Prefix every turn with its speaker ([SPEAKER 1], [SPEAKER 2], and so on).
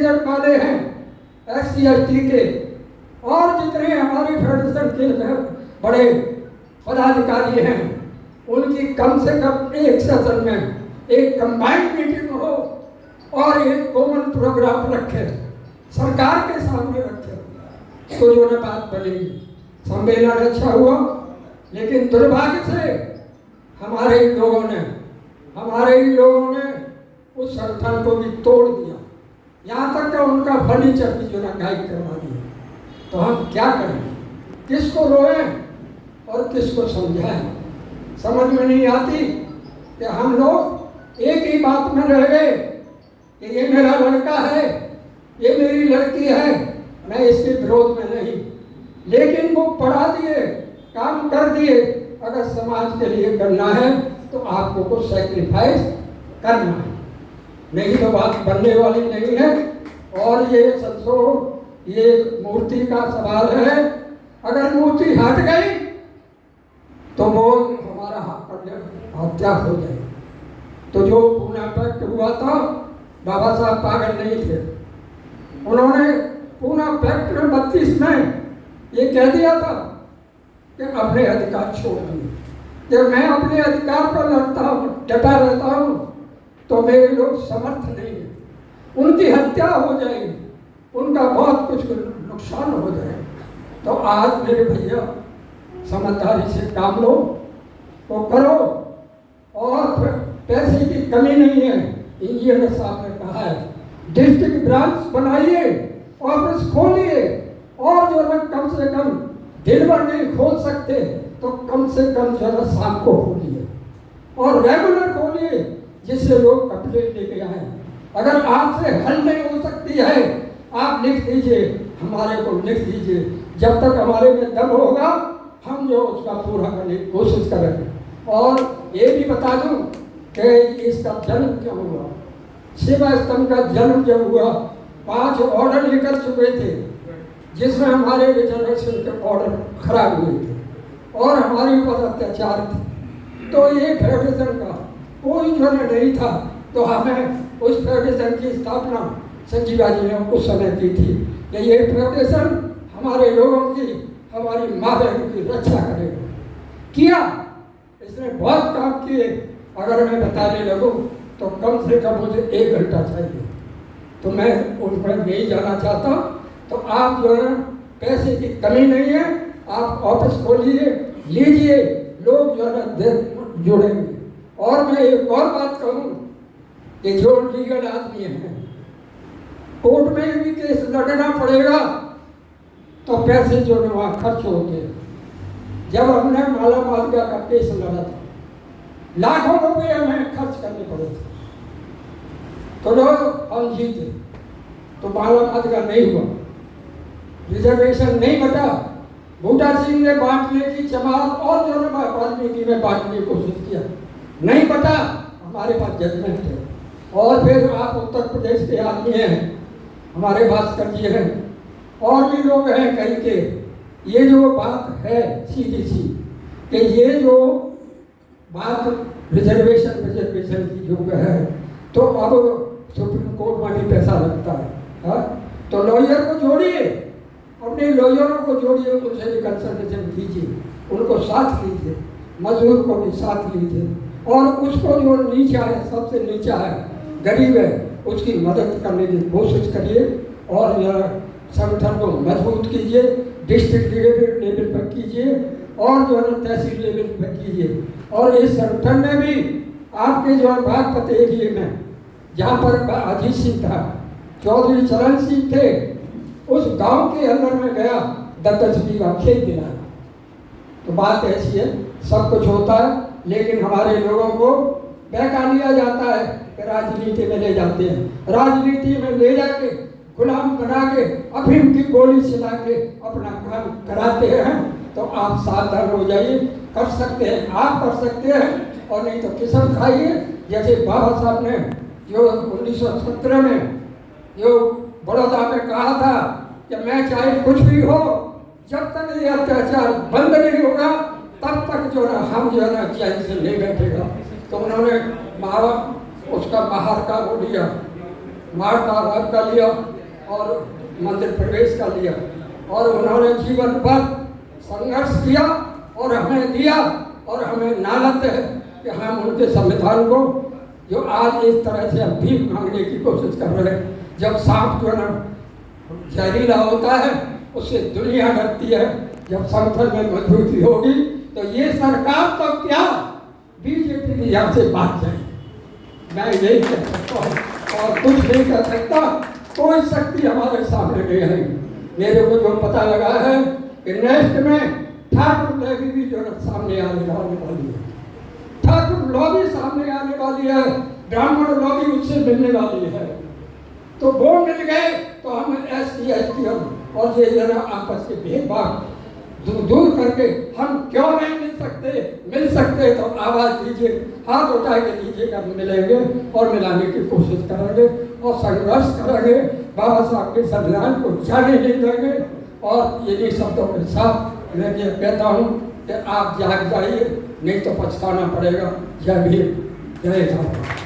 [SPEAKER 1] Reserve वाले हैं, SC/ST के, और जितने हमारे फेडरेशन के बड़े पदाधिकारी हैं, उनकी कम से कम एक सेशन में एक कंबाइंड मीटिंग हो और एक कॉमन प्रोग्राम रखे, सरकार के सामने रखे, तो जो न बात बनेगी। सम्मेलन अच्छा हुआ, लेकिन दुर्भाग्य से हमारे ही लोगों ने उस संगठन को भी तोड़ दिया, यहाँ तक कि उनका फर्नीचर भी जो ना गायब करवा दिया। तो हम क्या करें, किसको रोएं और किसको समझाएं? समझ में नहीं आती कि हम लोग एक ही बात में रह गए कि ये मेरा लड़का है, ये मेरी लड़की है, मैं इसके विरोध में नहीं, लेकिन वो पढ़ा दिए, काम कर दिए। अगर समाज के लिए करना है तो आपको कुछ सैक्रिफाइस करना है, नहीं तो बात बनने वाली नहीं है। और ये समझो, ये मूर्ति का सवाल है, अगर मूर्ति हट गई तो वो हमारा हत्या हो जाए। तो जो पूना पैक्ट हुआ था, बाबा साहब पागल नहीं थे, उन्होंने पूना पैक्ट में 32 में ये कह दिया था कि अपने अधिकार छोड़ दिए, कि मैं अपने अधिकार पर लड़ता हूँ, डटा रहता हूँ, तो मेरे लोग समर्थ नहीं है, उनकी हत्या हो जाएगी, उनका बहुत कुछ नुकसान हो जाएगा। तो आज मेरे भैया समझदारी से काम लो, तो करो, और पैसे की कमी नहीं है। इंजीनियर साहब ने कहा है, डिस्ट्रिक्ट ब्रांच बनाइए, ऑफिस खोलिए, और जो है कम से कम दिन भर नहीं खोल सकते तो कम से कम जो है शाम को खोलिए, और रेगुलर खोलिए, जिससे लोग कंप्लेंट लेके आए। अगर आपसे हल नहीं हो सकती है, आप लिख दीजिए, हमारे को लिख दीजिए, जब तक हमारे में दम होगा हम जो उसका पूरा करने की कोशिश करेंगे। और ये भी बता दूं कि इसका जन्म क्यों हुआ। सेवा स्तंभ का जन्म जब हुआ, 5 ऑर्डर निकल चुके थे, जिसमें हमारे रिजर्वेशन के ऑर्डर खराब हुए थे और हमारे ऊपर अत्याचार थे। तो ये फेडरेशन का कोई जो नहीं था, तो हमें उस फेडरेशन की स्थापना संजीवा जी ने उस समय की थी कि ये फेडरेशन हमारे लोगों की, हमारी माँ बहन की रक्षा करेगा। किया, इसने बहुत काम किए। अगर मैं बताने लगूं तो कम से कम मुझे 1 घंटा चाहिए, तो मैं उन पर नहीं जाना चाहता। तो आप जो है, पैसे की कमी नहीं है, आप ऑफिस खोलिए, लीजिए, लोग जो है जुड़ेंगे। और मैं एक और बात कहूँ कि जो लीगल आदमी हैं, कोर्ट में भी केस लड़ना पड़ेगा तो पैसे जो है वहाँ खर्च होते हैं। जब हमने माला मालविया का केस लड़ा था, लाखों रुपए हमें खर्च करने पड़े थे, तो लोग हम जीते, तो माला मालविया नहीं हुआ, रिजर्वेशन नहीं बटा। बूटा सिंह ने बांटने की जमात और जो वाल्मीकि में बांटने की कोशिश किया, नहीं बटा, हमारे पास जजमेंट है। और फिर आप उत्तर प्रदेश के आदमी हैं, हमारे भास्कर जी हैं, और भी लोग हैं कहीं के। ये जो बात है सीधी सी कि ये जो बात रिजर्वेशन की जो है, तो अब सुप्रीम कोर्ट में भी पैसा लगता है, हा? तो लॉयर को जोड़िए, अपने लॉयरों को जोड़िए, उनसे भी कंसल्टेशन कीजिए, उनको साथ लीजिए, मजदूर को भी साथ लीजिए, और उसको जो नीचा है, सबसे नीचा है, गरीब है, उसकी मदद करने की कोशिश करिए। और यह संगठन को मजबूत कीजिए, डिस्ट्रिक्ट लेवल पर कीजिए, और जो है तहसील लेवल पर कीजिए। और इस संगठन में भी आपके जो है बागपत एरिए में, जहाँ पर अजीत सिंह था, चौधरी चरण सिंह थे, उस गांव के अंदर में गया 10 बीघा खेत दिलाया। तो बात ऐसी है, सब कुछ होता है, लेकिन हमारे लोगों को बहका लिया जाता है कि राजनीति में ले जाते हैं, राजनीति में ले जाके गुलाम बना के अफीम की गोली चला के अपना काम कराते हैं। तो आप सावधान हो जाइए, कर सकते हैं, आप कर सकते हैं, और नहीं तो किस्म खाइए। जैसे बाबा साहब ने जो 1917 में जो बड़ौदा में कहा था कि मैं चाहे कुछ भी हो, जब तक ये अत्याचार बंद नहीं होगा तब तक जो है हम जो है ना चैन से नहीं बैठेगा। तो उन्होंने उसका बाहर का वो लिया, वार्तालाप का लिया और मंदिर प्रवेश का लिया, और उन्होंने जीवन भर संघर्ष किया और हमें दिया, और हमें नालत है कि हम उनके संविधान को, जो आज इस तरह से हम भीख मांगने की कोशिश कर रहे हैं, जब सांप जो है ना जहरीला होता है उससे दुनिया डरती है, जब संसद में मजबूती होगी तो ये सरकार तो क्या बीजेपी की यहाँ से भाग जाए। मैं यही कह सकता हूँ और कुछ नहीं कह सकता। कोई शक्ति हमारे सामने नहीं है। मेरे को जो पता लगा है कि नेक्स्ट में ठाकुर लॉबी भी जो सामने आने वाली है, ठाकुर लॉबी सामने आने वाली है, ब्राह्मण लॉबी उससे मिलने वाली है। तो वो मिल गए तो हम SC ST और ये जरा आपस के भेदभाव दूर करके हम क्यों नहीं मिल सकते तो आवाज दीजिए, हाथ उठा के दीजिएगा, मिलेंगे और मिलाने की कोशिश करेंगे और संघर्ष करेंगे, बाबा साहब के संविधान को जाने नहीं देंगे। और इन्हीं शब्दों के साथ मैं ये कहता हूँ कि आप जाग जाइए, नहीं तो पछताना पड़ेगा। जय भीम, जय भारत।